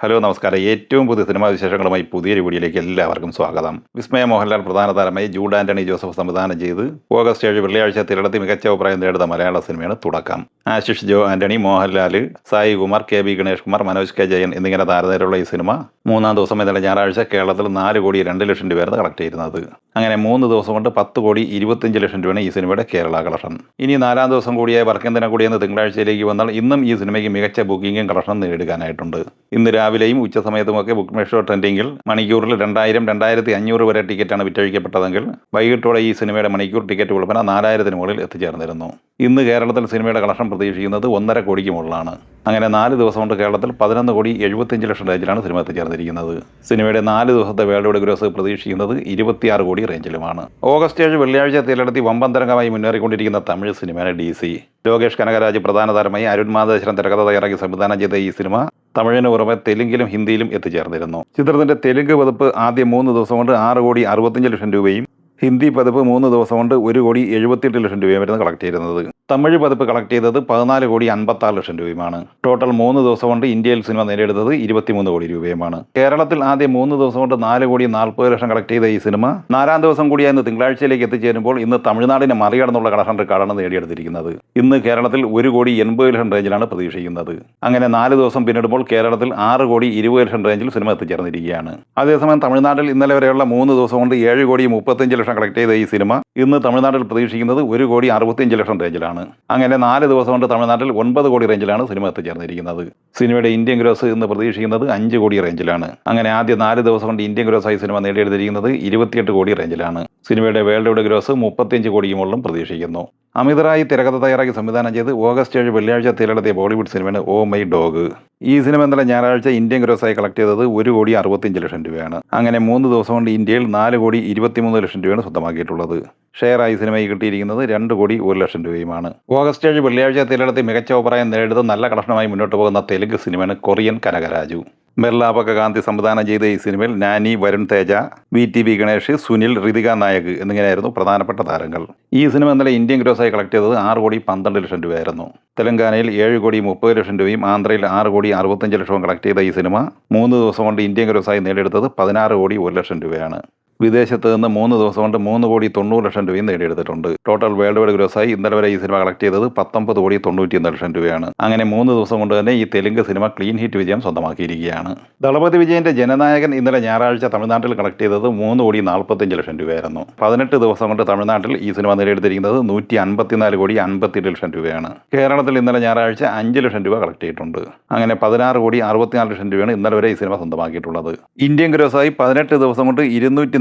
Hello നമസ്കാരം. ഏറ്റവും പുതിയ സിനിമാ വിശേഷങ്ങളുമായി പുതിയൊരു വീഡിയോയിലേക്ക് എല്ലാവർക്കും സ്വാഗതം. വിസ്മയ മോഹൻലാൽ പ്രധാന താരമായി ജൂഡ് ആന്റണി ജോസഫ് സംവിധാനം ചെയ്ത് ഓഗസ്റ്റ് 7 വെള്ളിയാഴ്ച തിരളത്തി മികച്ച അഭിപ്രായം നേടുന്ന മലയാള സിനിമയാണ് തുടക്കം. ആശിഷ് ജോ ആന്റണി, മോഹൻലാൽ, സായി കുമാർ, കെ.ബി. ഗണേഷ് കുമാർ, മനോജ് കെ ജയൻ എന്നിങ്ങനെ താരനിരയുള്ള ഈ സിനിമ മൂന്നാം ദിവസം ഇന്നലെ ഞായറാഴ്ച കേരളത്തിൽ 4,02,00,000 രൂപയാണ് കളക്ട് ചെയ്യുന്നത്. അങ്ങനെ 3 ദിവസം കൊണ്ട് 10,25,00,000 രൂപയാണ് ഈ സിനിമയുടെ കേരള കളക്ഷൻ. ഇനി 4-ാം ദിവസം കൂടിയായ വർക്കെന്തിനാ കൂടിയെന്ന് തിങ്കളാഴ്ചയിലേക്ക് വന്നാൽ ഇന്നും ഈ സിനിമയ്ക്ക് മികച്ച ബുക്കിംഗും കളക്ഷൻ നേടിയെടുക്കാനായിട്ടുണ്ട്. ഇന്ന് രാവിലെയും ഉച്ചസമയത്തുമൊക്കെ ബുക്ക് മൈ ഷോ ട്രെൻഡിങ്ങിൽ മണിക്കൂറിൽ 2,000-2,500 വരെ ടിക്കറ്റാണ് വിറ്റഴിക്കപ്പെട്ടതെങ്കിൽ വൈകിട്ടോടെ ഈ സിനിമയുടെ മണിക്കൂർ ടിക്കറ്റ് വിൽപ്പന 4,000-ന് മുകളിൽ എത്തിച്ചേർന്നിരുന്നു. ഇന്ന് കേരളത്തിൽ സിനിമയുടെ കളക്ഷൻ പ്രതീക്ഷിക്കുന്നത് 1.5 കോടിക്ക് മുകളിലാണ്. അങ്ങനെ 4 ദിവസം കൊണ്ട് കേരളത്തിൽ 11,75,00,000 റേഞ്ചിലാണ് സിനിമ എത്തിച്ചേർന്നിരിക്കുന്നത്. സിനിമയുടെ 4 ദിവസത്തെ വേൾഡ് വൈഡ് ഗ്രോസ് പ്രതീക്ഷിക്കുന്നത് 26 കോടി റേഞ്ചിലുമാണ്. ഓഗസ്റ്റ് 7 വെള്ളിയാഴ്ച തിരളത്തി വമ്പന്തരംഗമായി മുന്നേറിക്കൊണ്ടിരിക്കുന്ന തമിഴ് സിനിമയാണ് DC. ലോകേഷ് കനകരാജ് പ്രധാന താരമായി അരുൺ മാധേശ്വരൻ തിരക്കഥ തയ്യാറാക്കി സംവിധാനം ചെയ്ത ഈ സിനിമ തമിഴിന് പുറമെ തെലുങ്കിലും ഹിന്ദിയിലും എത്തിച്ചേർന്നിരുന്നു. ചിത്രത്തിന്റെ തെലുങ്ക് പതിപ്പ് ആദ്യം 3 ദിവസം കൊണ്ട് 6,65,00,000 രൂപയും ഹിന്ദി പതിപ്പ് 3 ദിവസം കൊണ്ട് 1,78,00,000 രൂപയും വരുന്ന കളക്ട് ചെയ്യുന്നത്. തമിഴ് പതിപ്പ് കളക്ട് ചെയ്തത് 14,56,00,000 രൂപയുമാണ്. ടോട്ടൽ 3 ദിവസം കൊണ്ട് ഇന്ത്യയിൽ സിനിമ നേടിയെടുത്തത് 23 കോടി രൂപയുമാണ്. കേരളത്തിൽ ആദ്യം 3 ദിവസം കൊണ്ട് 4,40,00,000 കളക്ട് ചെയ്ത ഈ സിനിമ 4-ാം ദിവസം കൂടിയായി ഇന്ന് തിങ്കളാഴ്ചയിലേക്ക് എത്തിച്ചേരുമ്പോൾ ഇന്ന് തമിഴ്നാടിനെ മറികടന്നുള്ള കളക്ഷൻ റെക്കോർഡാണ് നേടിയെടുത്തിരിക്കുന്നത്. ഇന്ന് കേരളത്തിൽ 1,80,00,000 റേഞ്ചിലാണ് പ്രതീക്ഷിക്കുന്നത്. അങ്ങനെ 4 ദിവസം പിന്നിടുമ്പോൾ കേരളത്തിൽ 6,20,00,000 റേഞ്ചിൽ സിനിമ എത്തിച്ചേർന്നിരിക്കുകയാണ്. അതേസമയം തമിഴ്നാട്ടിൽ ഇന്നലെ വരെയുള്ള 3 ദിവസം കൊണ്ട് 7,35,00,000 കളക്ട് ചെയ്ത ഈ സിനിമ ഇന്ന് തമിഴ്നാട്ടിൽ പ്രതീക്ഷിക്കുന്നത് 1,65,00,000 റേഞ്ചിലാണ്. അങ്ങനെ 4 ദിവസം കൊണ്ട് തമിഴ്നാട്ടിൽ 9 കോടി റേഞ്ചിലാണ് സിനിമ എത്തിച്ചേർന്നിരിക്കുന്നത്. സിനിമയുടെ ഇന്ത്യൻ ഗ്രോസ് ഇന്ന് പ്രതീക്ഷിക്കുന്നത് 5 കോടി റേഞ്ചിലാണ്. അങ്ങനെ ആദ്യ 4 ദിവസം കൊണ്ട് ഇന്ത്യൻ ഗ്രോസായി സിനിമ നേടിയെടുത്തിരിക്കുന്നത് 28 കോടി റേഞ്ചിലാണ്. സിനിമയുടെ വേൾഡ് വൈഡ് ഗ്രോസ് 35 കോടിക്ക് മുകളിലും പ്രതീക്ഷിക്കുന്നു. അമിതറായി തിരക്കഥ തയ്യാറാക്കി സംവിധാനം ചെയ്ത് ഓഗസ്റ്റ് 7 വെള്ളിയാഴ്ച തിരളത്തിയ ബോളിവുഡ് സിനിമയാണ് ഓ മൈ ഡോഗ്. ഈ സിനിമ ഇന്നലെ ഞായറാഴ്ച ഇന്ത്യൻ ഗ്രോസായി കളക്ട് ചെയ്തത് 1,65,00,000 രൂപയാണ്. അങ്ങനെ 3 ദിവസം കൊണ്ട് ഇന്ത്യയിൽ 4,23,00,000 രൂപയാണ് സ്വന്തമാക്കിയിട്ടുള്ളത്. ഷെയറായി സിനിമയ്ക്ക് കിട്ടിയിരിക്കുന്നത് 2,01,00,000 രൂപയുമാണ്. ഓഗസ്റ്റ് 7 വെള്ളിയാഴ്ച തിരളത്തി മികച്ച അഭിപ്രായം നേടുന്നത് നല്ല കളക്ഷനുമായി മുന്നോട്ട് പോകുന്ന തെലുങ്ക് സിനിമയാണ് കൊറിയൻ കനകരാജു. മെർലാപക ഗാന്ധി സംവിധാനം ചെയ്ത ഈ സിനിമയിൽ നാനി, വരുൺ തേജ, VTV ഗണേഷ്, സുനിൽ, ഋതിക നായക് എന്നിങ്ങനെയായിരുന്നു പ്രധാനപ്പെട്ട താരങ്ങൾ. ഈ സിനിമ ഇന്നലെ ഇന്ത്യൻ ഗ്രോസായി കളക്ട് ചെയ്തത് 6,12,00,000 രൂപയായിരുന്നു. തെലങ്കാനയിൽ 7,30,00,000 രൂപയും ആന്ധ്രയിൽ 6,65,00,000 കളക്ട് ചെയ്ത ഈ സിനിമ 3 ദിവസം കൊണ്ട് ഇന്ത്യൻ ഗ്രോസായി നേടിയെടുത്തത് 16,01,00,000 രൂപയാണ്. വിദേശത്ത് നിന്ന് 3 ദിവസം കൊണ്ട് 3,90,00,000 രൂപയും നേടിയെടുത്തിട്ടുണ്ട്. ടോട്ടൽ വേൾഡ് വൈഡ് ഗ്രോസായി ഇന്നലെ വരെ ഈ സിനിമ കളക്ട് ചെയ്തത് 19,91,00,000 രൂപയാണ്. അങ്ങനെ 3 ദിവസം കൊണ്ട് തന്നെ ഈ തെലുങ്ക് സിനിമ ക്ലീൻ ഹിറ്റ് വിജയം സ്വന്തമാക്കിയിരിക്കുകയാണ്. ദളപതി വിജയന്റെ ജനനായകൻ ഇന്നലെ ഞായറാഴ്ച തമിഴ്നാട്ടിൽ കളക്ട് ചെയ്തത് 3,45,00,000 രൂപയായിരുന്നു. 18 ദിവസം കൊണ്ട് തമിഴ്നാട്ടിൽ ഈ സിനിമ നേടിയെടുത്തിരിക്കുന്നത് 154,58,00,000 രൂപയാണ്. കേരളത്തിൽ ഇന്നലെ ഞായറാഴ്ച 5,00,000 രൂപ കളക്ട് ചെയ്തിട്ടുണ്ട്. അങ്ങനെ 16,64,00,000 രൂപയാണ് ഇന്നലെ വരെ ഈ സിനിമ സ്വന്തമാക്കിയിട്ടുള്ളത്. ഇന്ത്യൻ ഗ്രോസായി 18 ദിവസം കൊണ്ട്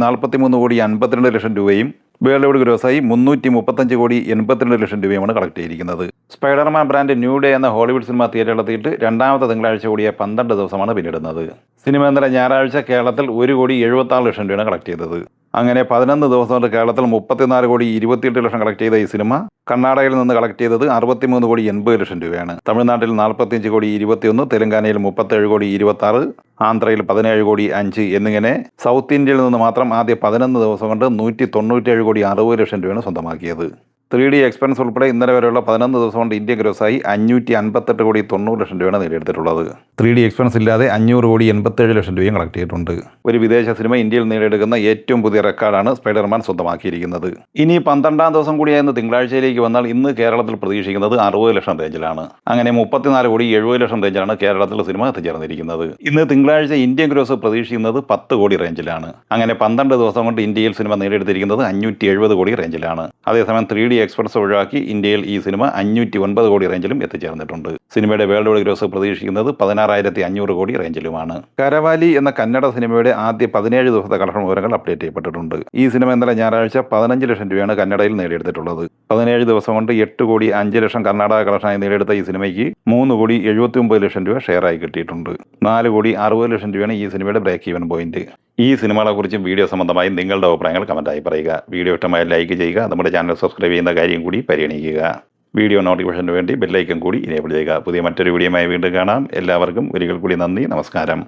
243,52,00,000 രൂപയും വേൾഡ് വൈഡ് ഗ്രോസായി 335,82,00,000 രൂപയുമാണ് കളക്ട് ചെയ്തിരിക്കുന്നത്. സ്പൈഡർമാൻ ബ്രാൻഡ് ന്യൂ ഡേ എന്ന ഹോളിവുഡ് സിനിമ തിയേറ്ററിലെത്തിയിട്ട് 2-ാമത്തെ തിങ്കളാഴ്ച കൂടിയ 12 ദിവസമാണ് പിന്നിടുന്നത്. സിനിമ ഇന്നലെ ഞായറാഴ്ച കേരളത്തിൽ 1,76,00,000 രൂപയാണ് കളക്ട് ചെയ്തത്. അങ്ങനെ 11 ദിവസം കൊണ്ട് കേരളത്തിൽ 34,28,00,000 കളക്ട് ചെയ്ത ഈ സിനിമ കർണാടകയിൽ നിന്ന് കളക്ട് ചെയ്തത് 63,80,00,000 രൂപയാണ്. തമിഴ്നാട്ടിൽ 45,21,00,000, തെലങ്കാനയിൽ 37,26,00,000, ആന്ധ്രയിൽ 17,05,00,000 എന്നിങ്ങനെ സൗത്ത് ഇന്ത്യയിൽ നിന്ന് മാത്രം ആദ്യ 11 ദിവസം കൊണ്ട് 197,60,00,000 രൂപയാണ് സ്വന്തമാക്കിയത്. 3D എക്സ്പെൻസ് ഉൾപ്പെടെ ഇന്നലെ വരെയുള്ള 11 ദിവസം കൊണ്ട് ഇന്ത്യൻ ഗ്രോസായി 558,90,00,000 രൂപയാണ് നേടിയെടുത്തിട്ടുള്ളത്. 3D എക്സ്പെൻസ് ഇല്ലാതെ 500,87,00,000 രൂപയും കളക്ട് ചെയ്തിട്ടുണ്ട്. ഒരു വിദേശ സിനിമ ഇന്ത്യയിൽ നേടിയെടുക്കുന്ന ഏറ്റവും പുതിയ റെക്കോർഡാണ് സ്പൈഡർമാൻ സ്വന്തമാക്കിയിരിക്കുന്നത്. ഇനി 12-ാം ദിവസം കൂടിയായിരുന്നു തിങ്കളാഴ്ചയിലേക്ക് വന്നാൽ ഇന്ന് കേരളത്തിൽ പ്രതീക്ഷിക്കുന്നത് 60,00,000 റേഞ്ചിലാണ്. അങ്ങനെ 34,70,00,000 റേഞ്ചിലാണ് കേരളത്തിൽ സിനിമ എത്തിച്ചേർന്നിരിക്കുന്നത്. ഇന്ന് തിങ്കളാഴ്ച ഇന്ത്യൻ ഗ്രോസ് പ്രതീക്ഷിക്കുന്നത് 10 കോടി റേഞ്ചിലാണ്. അങ്ങനെ 12 ദിവസം കൊണ്ട് ഇന്ത്യയിൽ സിനിമ നേടിയെടുത്തിരിക്കുന്നത് 570 കോടി റേഞ്ചിലാണ്. അതേസമയം 3D എക്സ്പെൻസ് ഒഴിവാക്കി ഇന്ത്യയിൽ ഈ സിനിമ 509 കോടി റേഞ്ചിലും എത്തിച്ചേർന്നിട്ടുണ്ട്. സിനിമയുടെ വേൾഡ് വൈഡ് ഗ്രോസ് പ്രതീക്ഷിക്കുന്നത് 16,500 കോടി റേഞ്ചിലുമാണ്. കരവാലി എന്ന കന്നഡ സിനിമയുടെ ആദ്യ 17 ദിവസത്തെ കളക്ഷൻ വിവരങ്ങൾ അപ്ഡേറ്റ് ചെയ്യപ്പെട്ടിട്ടുണ്ട്. ഈ സിനിമ ഇന്നലെ ഞായറാഴ്ച 15,00,000 രൂപയാണ് കന്നഡയിൽ നേടിയെടുത്തിട്ടുള്ളത്. 17 ദിവസം കൊണ്ട് 8,05,00,000 കർണാടക കളക്ഷനായി നേടിയെടുത്ത ഈ സിനിമയ്ക്ക് 3,79,00,000 രൂപ ഷെയറായി കിട്ടിയിട്ടുണ്ട്. 4,60,00,000 രൂപയാണ് ഈ സിനിമയുടെ ബ്രേക്ക് ഈവൻ പോയിന്റ്. ഈ സിനിമകളെക്കുറിച്ചും വീഡിയോ സംബന്ധമായി നിങ്ങളുടെ അഭിപ്രായങ്ങൾ കമൻറ്റായി പറയുക. വീഡിയോ ഇഷ്ടമായി ലൈക്ക് ചെയ്യുക. നമ്മുടെ ചാനൽ സബ്സ്ക്രൈബ് ചെയ്യുന്ന കാര്യം കൂടി പരിഗണിക്കുക. വീഡിയോ നോട്ടിഫിക്കേഷന് വേണ്ടി ബെല്ലൈക്കൺ കൂടി എനേബിൾ ചെയ്യുക. പുതിയ മറ്റൊരു വീഡിയോയുമായി വീണ്ടും കാണാം. എല്ലാവർക്കും ഒരിക്കൽ കൂടി നന്ദി, നമസ്കാരം.